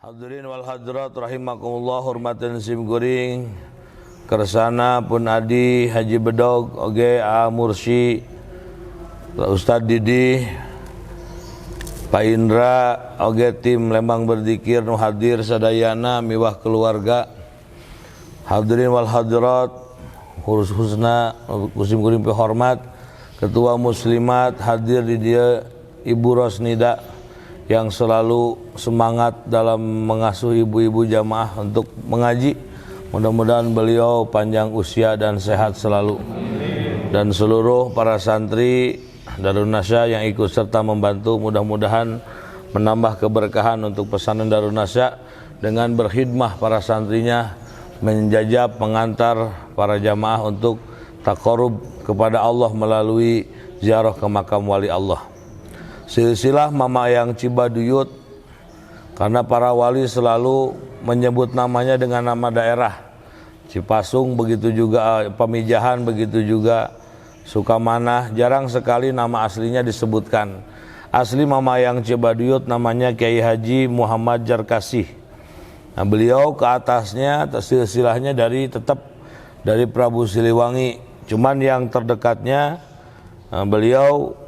Hadirin wal hadirat rahimakumullah, hormatan sim guring kersana pun adi Haji Bedog oge A Mursi Ustad Didi Pak Indra oge tim Lembang Berzikir nu hadir sadayana miwah keluarga. Hadirin wal hadirat khususna kusim guring hormat Ketua Muslimat hadir di dia Ibu Rosnida yang selalu semangat dalam mengasuh ibu-ibu jamaah untuk mengaji. Mudah-mudahan beliau panjang usia dan sehat selalu. Dan seluruh para santri Darun Nasya yang ikut serta membantu, mudah-mudahan menambah keberkahan untuk pesanan Darun Nasya dengan berkhidmah para santrinya, menjajab, mengantar para jamaah untuk taqarrub kepada Allah melalui ziarah ke makam wali Allah. Silsilah Mama Eyang Cibaduyut, karena para wali selalu menyebut namanya dengan nama daerah. Cipasung begitu juga, Pamijahan begitu juga, Sukamanah, jarang sekali nama aslinya disebutkan. Asli Mama Eyang Cibaduyut namanya Kiai Haji Muhammad Jarkasih. Nah, beliau ke atasnya silsilahnya tetap dari Prabu Siliwangi. Cuman yang terdekatnya beliau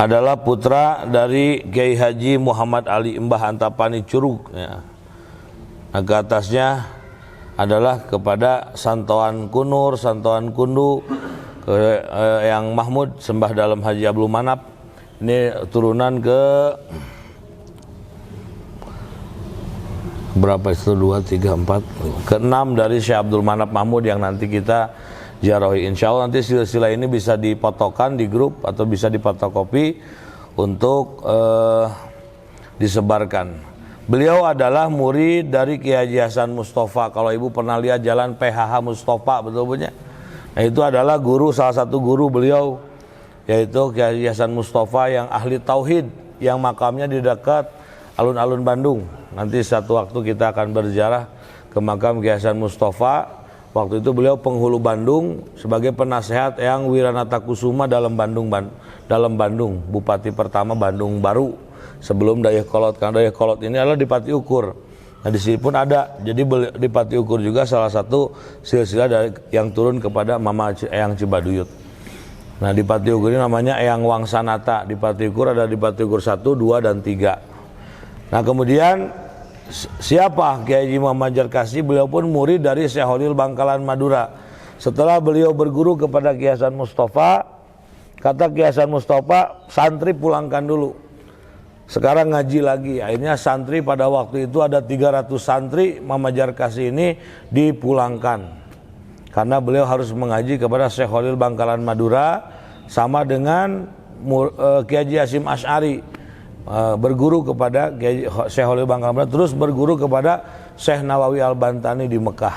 adalah putra dari Kiai Haji Muhammad Ali Mbah Antapani Curug ya. Nah, ke atasnya adalah kepada Santoan Kunur, Santoan Kundu, yang Mahmud Sembah Dalam Haji Abdul Manap. Ini turunan ke berapa itu? 2, 3, 4 ke 6 dari Syekh Abdul Manap Mahmud yang nanti kita ziarahi. Insya Allah nanti silsilah ini bisa dipotokan di grup atau bisa difotokopi untuk disebarkan. Beliau adalah murid dari Kiai Haji Hasan Mustafa. Kalau ibu pernah lihat jalan PHH Mustafa, betul punya. Nah, itu adalah guru, salah satu guru beliau, yaitu Kiai Haji Hasan Mustafa yang ahli tauhid, yang makamnya di dekat alun-alun Bandung. Nanti satu waktu kita akan berziarah ke makam Kiai Hasan Mustafa. Waktu itu beliau penghulu Bandung sebagai penasehat Eyang Wiranata Kusuma dalam Bandung, Bupati pertama Bandung Baru sebelum Dayakolot. Karena Dayakolot ini adalah di Pati Ukur. Nah, di sini pun ada. Jadi di Pati Ukur juga salah satu silsilah yang turun kepada Mama Eyang Cibaduyut. Nah, di Pati Ukur ini namanya Eyang Wangsanata. Di Pati Ukur ada di Pati Ukur 1, 2, dan 3. Nah, kemudian siapa Kiai Haji Muhammad Jarkasih? Beliau pun murid dari Syekh Holil Bangkalan Madura. Setelah beliau berguru kepada Kiai Hasan Mustafa, kata Kiai Hasan Mustafa, santri pulangkan dulu, sekarang ngaji lagi. Akhirnya santri pada waktu itu ada 300 santri Muhammad Jarkasih ini dipulangkan karena beliau harus mengaji kepada Syekh Holil Bangkalan Madura, sama dengan Kiai Haji Hasyim Asy'ari. Berguru kepada Syekh Holil Bangkalan Madura, terus berguru kepada Syekh Nawawi Al-Bantani di Mekah.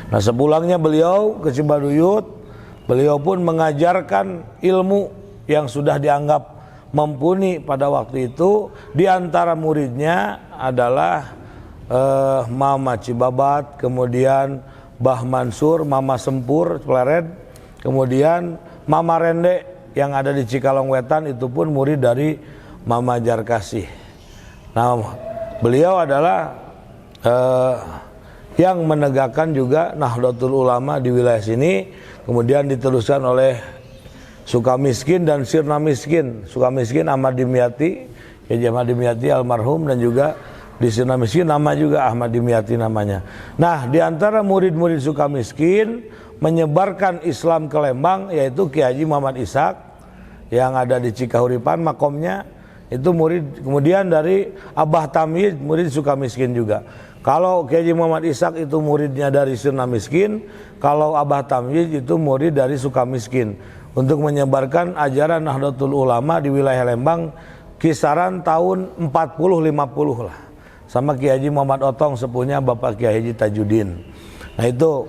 Nah, sepulangnya beliau ke Cibaduyut, beliau pun mengajarkan ilmu yang sudah dianggap mumpuni pada waktu itu. Di antara muridnya adalah Mama Cibabat, kemudian Mbah Mansur, Mama Sempur Pleret, kemudian Mama Rende yang ada di Cikalong Wetan, itu pun murid dari Mama Jarkasih. Nah, beliau adalah yang menegakkan juga Nahdlatul Ulama di wilayah sini, kemudian diteruskan oleh Sukamiskin dan Sirna Miskin. Sukamiskin Ahmad Dimyati, Kiai Ahmad Dimyati almarhum, dan juga di Sirna Miskin nama juga Ahmad Dimyati namanya. Nah, di antara murid-murid Sukamiskin menyebarkan Islam ke Lembang yaitu Kiai Haji Muhammad Ishaq yang ada di Cikahuripan makomnya. Itu murid, kemudian dari Abah Tamyiz murid Sukamiskin juga. Kalau Kiai Haji Muhammad Ishaq itu muridnya dari Sirna Miskin, kalau Abah Tamyiz itu murid dari Sukamiskin, untuk menyebarkan ajaran Nahdlatul Ulama di wilayah Lembang kisaran tahun 40-50 lah. Sama Kiai Haji Muhammad Otong sepuhnya Bapak Kiai Haji Tajuddin. Nah, itu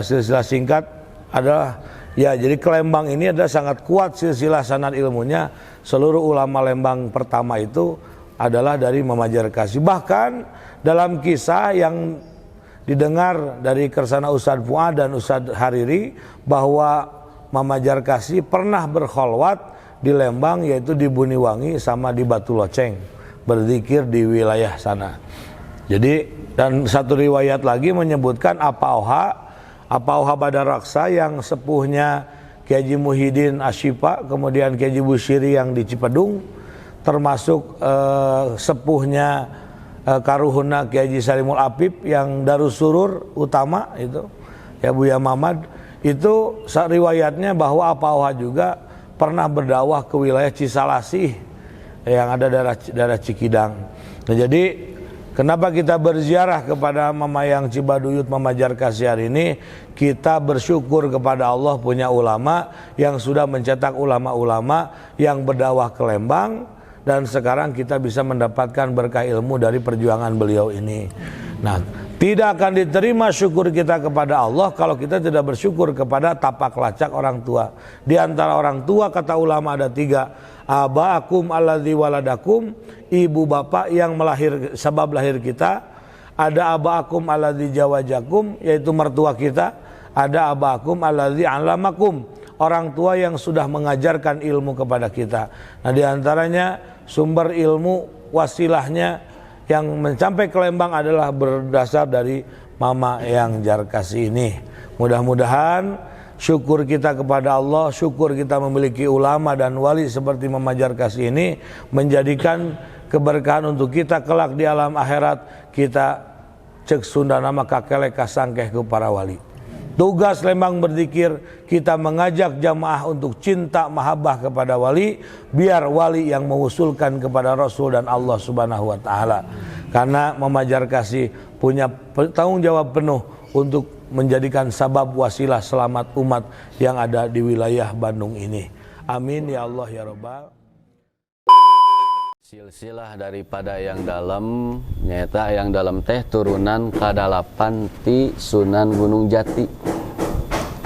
silsilah singkat adalah ya, jadi ke Lembang ini adalah sangat kuat silsilah sanad ilmunya. Seluruh ulama Lembang pertama itu adalah dari Mama Jarkasih. Bahkan dalam kisah yang didengar dari Kersana Ustadz Fuad dan Ustadz Hariri, bahwa Mama Jarkasih pernah berkholwat di Lembang, yaitu di Buniwangi sama di Batu Loceng, berzikir di wilayah sana. Jadi, dan satu riwayat lagi menyebutkan Apa-Oha Badaraksa yang sepuhnya Kiai Haji Muhyiddin Asyifa, kemudian Kiai Haji Busyiri yang di Cipedung, termasuk sepuhnya Karuhuna Kiai Haji Salimul Apip yang Darussurur utama itu, ya Buya Mamad, itu riwayatnya bahwa Apa-Oha juga pernah berdakwah ke wilayah Cisalasih yang ada daerah Cikidang. Nah, jadi kenapa kita berziarah kepada Mama Yang Cibaduyut, Mama Jarkasi hari ini? Kita bersyukur kepada Allah punya ulama yang sudah mencetak ulama-ulama yang berdakwah ke Lembang, dan sekarang kita bisa mendapatkan berkah ilmu dari perjuangan beliau ini. Nah, tidak akan diterima syukur kita kepada Allah kalau kita tidak bersyukur kepada tapak lacak orang tua. Di antara orang tua, kata ulama, ada 3. Abaakum alladzi waladakum, ibu bapak yang sebab lahir kita. Ada abaakum alladzi jawajakum, yaitu mertua kita. Ada abaakum alladzi alamakum, orang tua yang sudah mengajarkan ilmu kepada kita. Nah, di antaranya sumber ilmu wasilahnya yang mencapai ke Lembang adalah berdasar dari Mama Yang Jarkasi ini. Mudah-mudahan syukur kita kepada Allah, syukur kita memiliki ulama dan wali seperti Mama Jarkasi ini menjadikan keberkahan untuk kita kelak di alam akhirat. Kita cek Sunda nama kakelek kasangkeh ke para wali. Tugas Lembang Berzikir, kita mengajak jamaah untuk cinta mahabbah kepada wali, biar wali yang mengusulkan kepada Rasul dan Allah Subhanahu wa taala. Karena Mama Jarkasi punya tanggung jawab penuh untuk menjadikan sabab wasilah selamat umat yang ada di wilayah Bandung ini. Amin ya Allah ya Rabbal. Silsilah daripada yang dalam, nyata yang dalam teh turunan kadalapan ti Sunan Gunung Jati,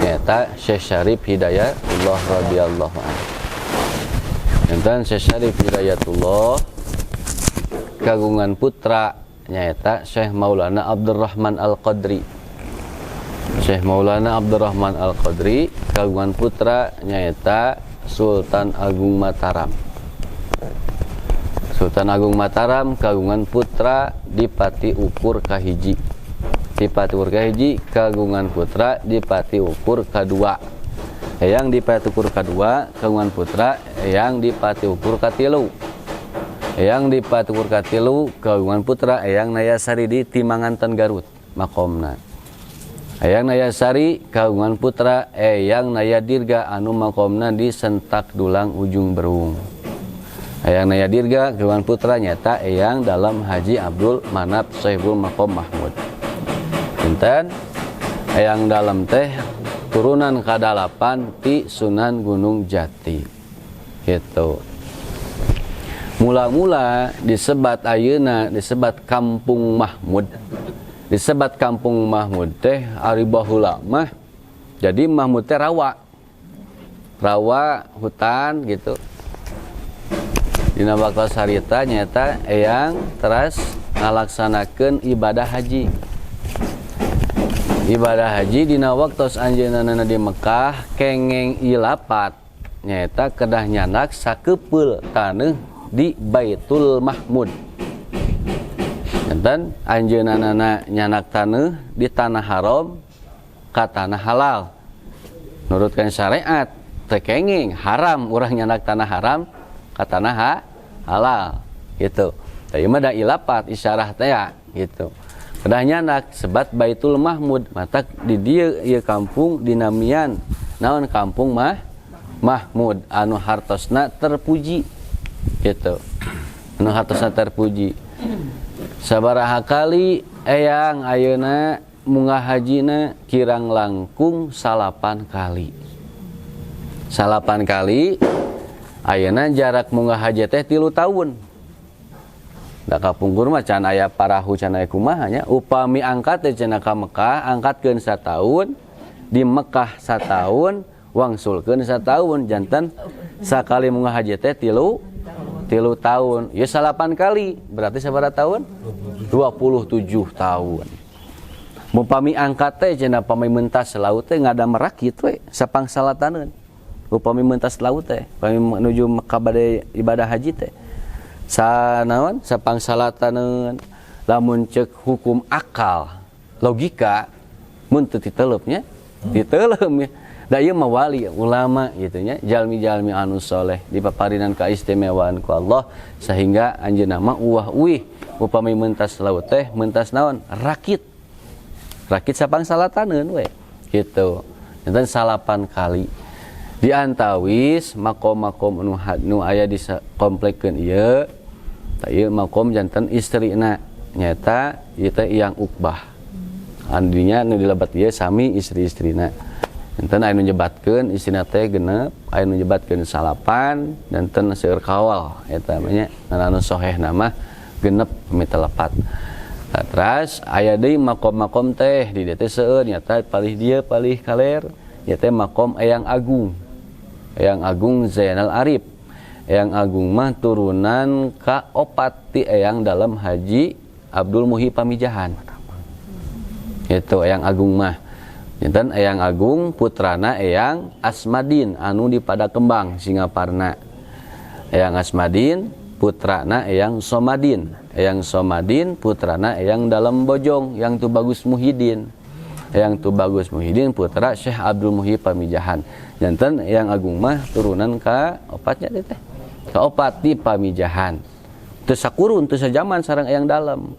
nyata Syekh Syarif Hidayatullah radhiyallahu anhu. Enten Syekh Syarif Hidayatullah kagungan putra, nyata Syekh Maulana Abdurrahman Al-Qadri. Syekh Maulana Abdurrahman Al-Qadri kagungan putra, nyata Sultan Agung Mataram. Sultan Agung Mataram kagungan putra Dipati Ukur kahiji. Dipati Ukur kahiji kagungan putra Dipati Ukur kadua. Eyang Dipati Ukur kadua kagungan putra Eyang Dipati Ukur katilu. Eyang Dipati Ukur katilu kagungan putra Eyang Nayasari di Timanganten Garut makomna. Eyang Nayasari kagungan putra Eyang Nayadirga anu makomna di Sentak Dulang Ujung Berung. Eyang Nayadirga kagungan putra nyata Eyang dalam Haji Abdul Manap Sohibul Makom Mahmud. Enten Eyang dalam teh turunan kadalapan ti Sunan Gunung Jati. Gitu. Mula-mula disebat ayeuna disebat Kampung Mahmud. Disebat Kampung Mahmud teh ari baheula mah jadi Mahmud teh rawa. Rawa hutan gitu. Dina bakal sarita nyata eyang teras ngalaksanakeun ibadah haji. Ibadah haji dina waktos anjeunna di Mekah kengeng ilapat nyata kedah nyanak sakepeul taneuh di Baitul Mahmud. Enten anjeunna nyanak taneuh di tanah haram ka tanah halal. Nurutkeun syariat teu kenging haram urang nyanak tanah haram ka tanah halal gitu. Tapi mah da ilapat isyarah teh gitu. Kedah nyanak sebat Baitul Mahmud, mata di dieu ieu kampung dinamian naon Kampung Mahmud anu hartosna terpuji gitu. Anu hartosna terpuji. Sabaraha kali eyang ayeuna munggah hajina kirang langkung 8 kali. 8 kali ayeuna jarak munggah haji teh 3 tahun. Da kapungkur mah can aya parahu can aya kumaha nya. Upami angkat teh cenah ka Mekah angkatkeun 1 tahun, di Mekah 1 tahun, wangsulkeun 1 tahun, janten sakali munggah haji teh 3 tahun. Ya 8 kali, berarti sabaraha tahun? 27 tahun. Mupami angkat teh cenah pami mentas laut teh ngada merakit we sapangsalatanun. upami mentas laut teh upami menuju ka bade ibadah haji teh sanaon sapangsalatanun lamun ceuk hukum akal logika mun teu diteleupnya diteleum ya da ieu mah wali ulama gitu nya jalmi-jalmi anu soleh dipaparinan kaistimewaan ku Allah sehingga anjeunna mah uwah-uwih upami mentas laut teh mentas naon rakit sapangsalatanun we gitu enten 8 kali diantawis makom-makom nu aya di komplekkeun ieu ta ieu makom janten istrina nyata ieu teh Iyang Uqbah andinya nu dilebat ieu sami istri-istrina enten aya nu nyebatkeun istrina teh genep aya nu nyebatkeun 8 danten seueur kawal eta namanya anu soheh nama genep mita 4 terus aya deui makom-makom teh di dieu teh seueur nyata palih dieu palih kaler ieu teh makom Eyang Agung Zainal Arif. Eyang Agung mah turunan ka-4 ti Eyang dalam Haji Abdul Muhi Pamijahan. Itu Eyang Agung mah. Janten Eyang Agung putrana Eyang Asmadin anu di Padakembang Singaparna. Eyang Asmadin putrana Eyang Somadin. Eyang Somadin putrana Eyang dalam Bojong yang tu Bagus Muhyiddin. Eyang tu Bagus Muhyiddin putra Syekh Abdul Muhi Pamijahan. Janten Eyang Agung mah turunan ka-4 nya teh. Ka-4 di Pamijahan. Teu sakurun teu sajaman sareng Eyang dalam.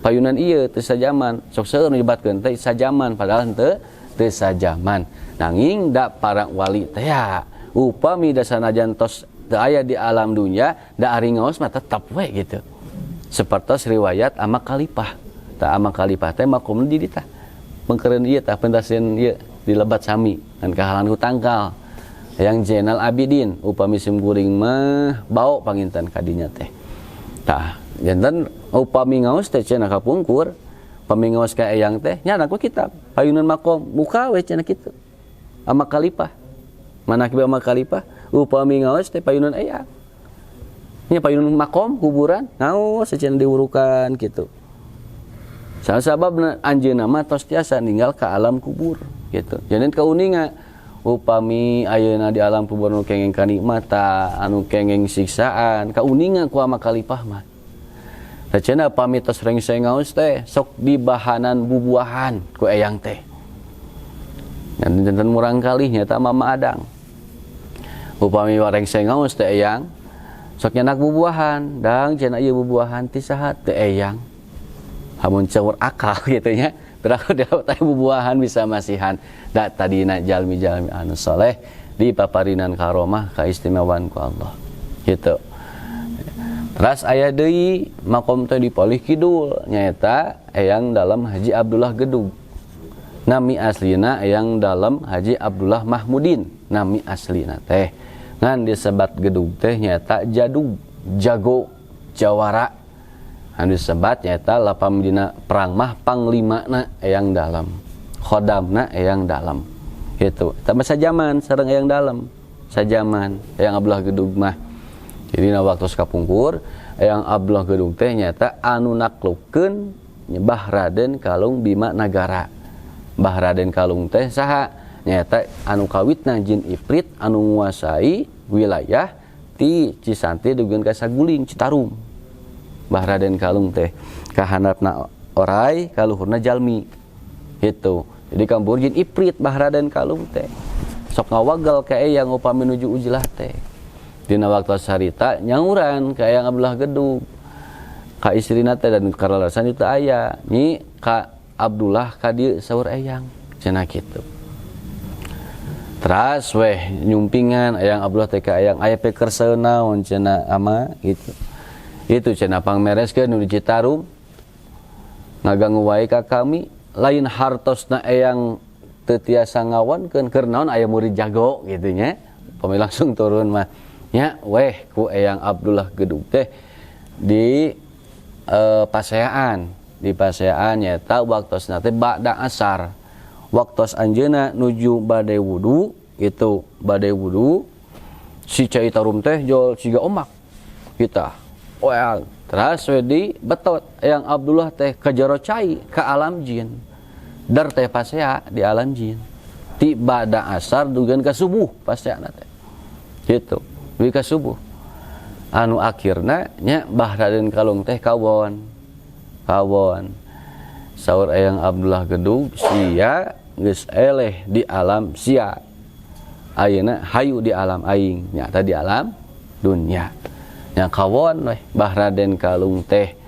Payunan ieu teu sajaman, sok seueur nyebatkeun teh sajaman padahal teu sajaman. Nanging da para wali teh ya upami da sanajan tos teu aya di alam dunya da ari ngaos mah tetep we gitu. Sapertos riwayat Ama Khalifah. Ta Ama Khalifah teh makomna di ditu. Mengkeureun ieu tah pentasieun ieu dilebat sami ngan kahalan ku tangkal. Yang Zainal Abidin upami simkuring mah bau panginten kadinya teh. Tah janten upami ngaos teh cenah kapungkur upami ngaos ka Eyang teh nyana ku kitab payunan makom buka we cenah kitu Ama Khalifah manakib Ama Khalifah upami ngaos teh payunan Eyang nya payunan makom kuburan ngaos cenah diurukan kitu sababna anjeunna mah tos tiasa ninggal ka alam kubur gitu jadi kauninga upami ayeuna di alam kubur nu kengeng kanikmatan anu kengeng siksaan kauninga ku Ama Khalifah mah cenah pamitos rengseng ngaos teh sok dibahanan bubuahan ku Eyang teh. Dan janten murang kalih nyata Mama Adang. Upami rengseng ngaos teh Eyang sok nyanak bubuahan, dang cenah ieu bubuahan ti saha teh Eyang. Hamun ceur akal kitu nya, berarti dapat bubuahan bisa masihan da tadina jalmi-jalmi anu saleh di paparinan karomah kaistimewaan ku Allah. Gitu. Teras aya deui makom teh di Palih Kidul nyaeta Eyang dalam Haji Abdullah Gedug. Nami aslina Eyang dalam Haji Abdullah Mahmudin. Nami aslina teh ngan disebat Gedug teh nyaeta Jadug, jago, jawara. Anu disebat nyaeta lapam dina perang mah panglimana Eyang dalam. Khodamna Eyang dalam. Gitu. Eta mah sajaman sareng Eyang dalam. Sajaman Eyang Abdullah Gedug mah. Jadi na waktu kapungkur Eyang Abdullah Gedug teh nyata anu naklukkeun Mbah Raden Kalung Bima Nagara. Mbah Raden Kalung teh saha? Nyata anu kawitna jin Ifrit anu nguasai wilayah ti Cisanti dugeun ka Saguling Citarum. Mbah Raden Kalung teh kahandapna oray kaluhurna jalmi. Gitu. Jadi kampur jin Ifrit Mbah Raden Kalung teh. Sok ngawagal ka Eyang upami nuju ujlah teh. Dina waktu sarita nyauran ka Eyang Abdullah Gedug ka istrina teh dan karalasan itu aya nyi ka Abdullah ka dieu saur Eyang cenah kitu. Teras weh nyumpingan Eyang Abdullah teh ka Eyang aya pekerseun naon cenah Ama gitu. Itu cenah pangmereskeun nu di Citarum ngaganggu wae ka kami lain hartosna Eyang teu tiasa ngawankeun keur naon aya murid jago gitu nya. Pami langsung turun mah nya weh ku Eyang Abdullah Gedug teh di paseaan nyata waktosna teh ba'da asar waktos anjeunna nuju bade wudu itu bade wudu si Cai Tarum teh jol siga omak kita well teras we di betot Eyang Abdullah teh ka jero cai ka alam jin dar teh pasea di alam jin ti bada asar dugan ka subuh pasti anak teh gitu dugi ka subuh anu akhirna nya bah Raden Kalung teh kawon saur Eyang Abdullah Gedug sia geus eleh di alam sia ayeuna hayu di alam aing nyata di alam dunya nya kawon we bah Raden Kalung teh.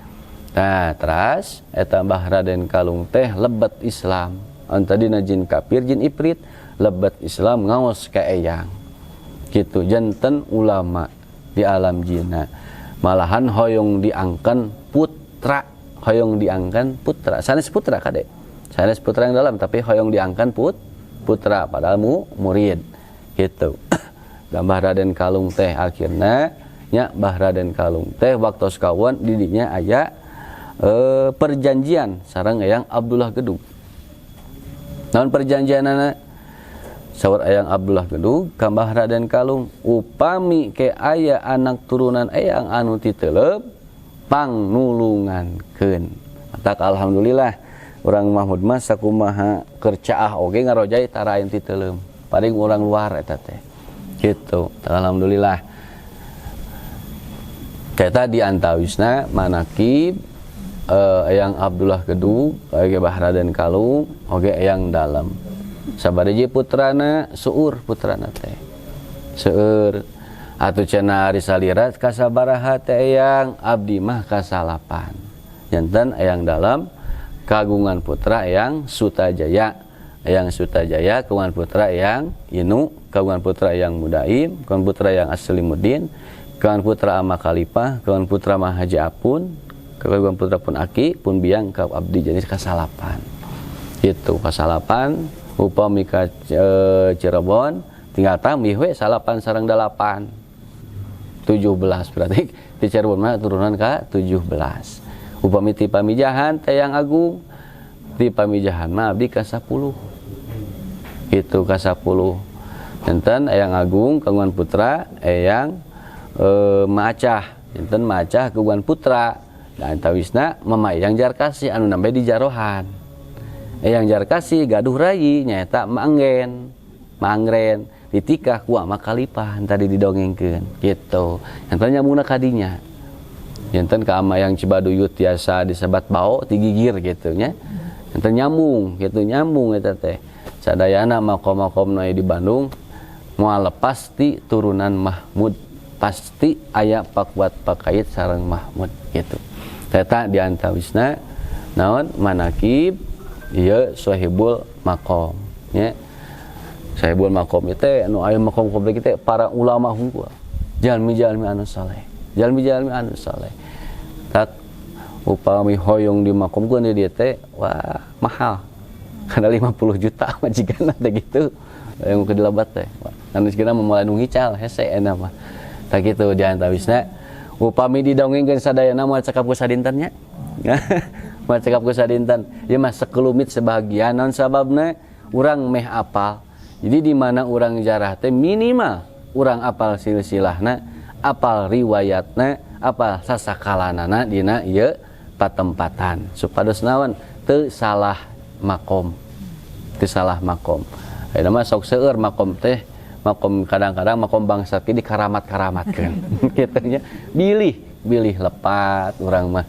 Nah, terus eta Mbah Raden Kalung teh lebet Islam. Antadina jin kafir jin ifrit lebet Islam ngaos ka Eyang. Kitu janten ulama di alam jinna. Malahan hoyong diangkan putra, sanes putra kade. Sanes putra yang dalam tapi hoyong diangkan putra padahal murid. Gitu. Mbah Raden Kalung teh akhirna nya Mbah Raden Kalung teh waktu kawan didinya aya perjanjian sareng Eyang Abdullah Gedug. Naon perjanjianana? Saur Eyang Abdullah Gedug ka Mbah Raden Kalung, upami ke aya anak turunan Eyang anu titeuleup pangnulungankeun. Tak alhamdulillah urang Mahmud mah sakumaha keur caah oge ngarojai tarain titeuleup. Paling urang luar eta teh. Kitu. Alhamdulillah. Eta di antawisna manakib Eyang Abdullah Gedug, oge Mbah Raden Kalung, oge Eyang Dalem. Sabaraji putrana seueur putrana teh. Seueur atuh cenah ari salirat ka sabaraha teh Eyang abdi mah ka 8. Janten Eyang Dalem kagungan putra Eyang Sutajaya. Eyang Sutajaya kagungan putra Eyang Inu, kagungan putra Eyang Mudaim, kagungan putra Eyang Aslimuddin, kagungan putra Ama Khalifah, kagungan putra Mah Haji Apun, kagungan putra pun aki pun biang ka abdi jadi ka 8 gitu ka 8 upami ka Cirebon tinggal tambih we 8 sareng 8 17 berarti di Cirebon mah turunan ka 17 upami ti Pamijahan teh Eyang Agung ti Pamijahan mah abdi ka 10 gitu ka 10 enten Eyang Agung kagungan putra Eyang Maacah enten Maacah kagungan putra dan tawisna mama Eyang Jarkasi anu nambe di Jarohan. Eyang Jarkasi gaduh rai nyaeta Mangren ditikah ku Ama Khalifah tadi didongengkeun gitu. Enten nyambungna kadinya. Enten ka Ama yang Cibaduyut tiasa disebat bau tigigir gitu nya. Enten nyambung eta teh. Sadayana makom-makom di Bandung moal lepas ti turunan Mahmud pasti aya pakuat pakait sareng Mahmud gitu. Eta di antawisna naon manakib ieu sahibul maqam nya. Sahibul maqam teh anu aya maqam komplek teh para ulama hungkul. Jalmi-jalmi anu saleh. Tak upami hoyong di maqamkeun di dieu teh wah mahal. Kana 50 juta majikanna teh gitu. Yang kedilabat teh. Anu sikina memulai nu ngical hese euna mah. Tak kitu di antawisna upami didongengkeun sadayana moal cekap ku sadintennya. Moal cekap ku sadinten. Ieu mah sekelumit sebagian naon sababna urang meh apal. Jadi di mana urang jarah teh minimal urang apal silsilahna, apal riwayatna, apal sasakalanana dina ieu patempatan. Supados naon teu salah makom. Teu salah makom. Ayeuna mah sok seueur makom teh makom kadang-kadang makom bangsat di karamat-karamatkeun kitu nya bilih lepat urang mah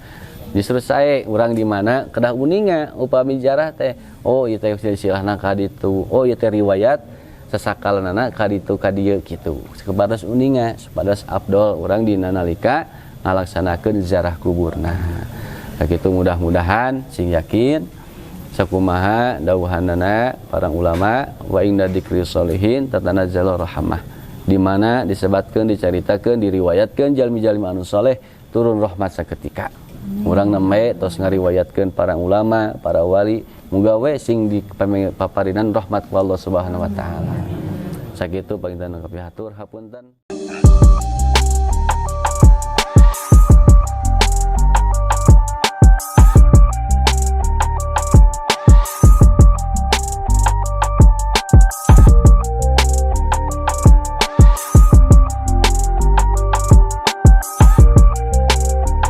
justru sae urang di mana kedah uninga upami jarah teh oh ieu teh silsilahna ka ditu oh ieu teh riwayat sasakalanana ka ditu ka dieu kitu sakebatos uninga supados afdol urang dina nalika ngalaksanakeun ziarah kuburna kitu mudah-mudahan sing yakin sakumaha dawuhanana para ulama wa inda dzikri sholihin tatanazzalu rahmah di mana disebutkeun dicaritakeun diriwayatkeun jalmi-jalmi anu saleh turun rahmat saketika. Urang nembe tos ngariwayatkeun para ulama, para wali muga we sing dipaparinan rahmat ku Allah Subhanahu wa taala. Sakitu panginten kapihatur hapunten.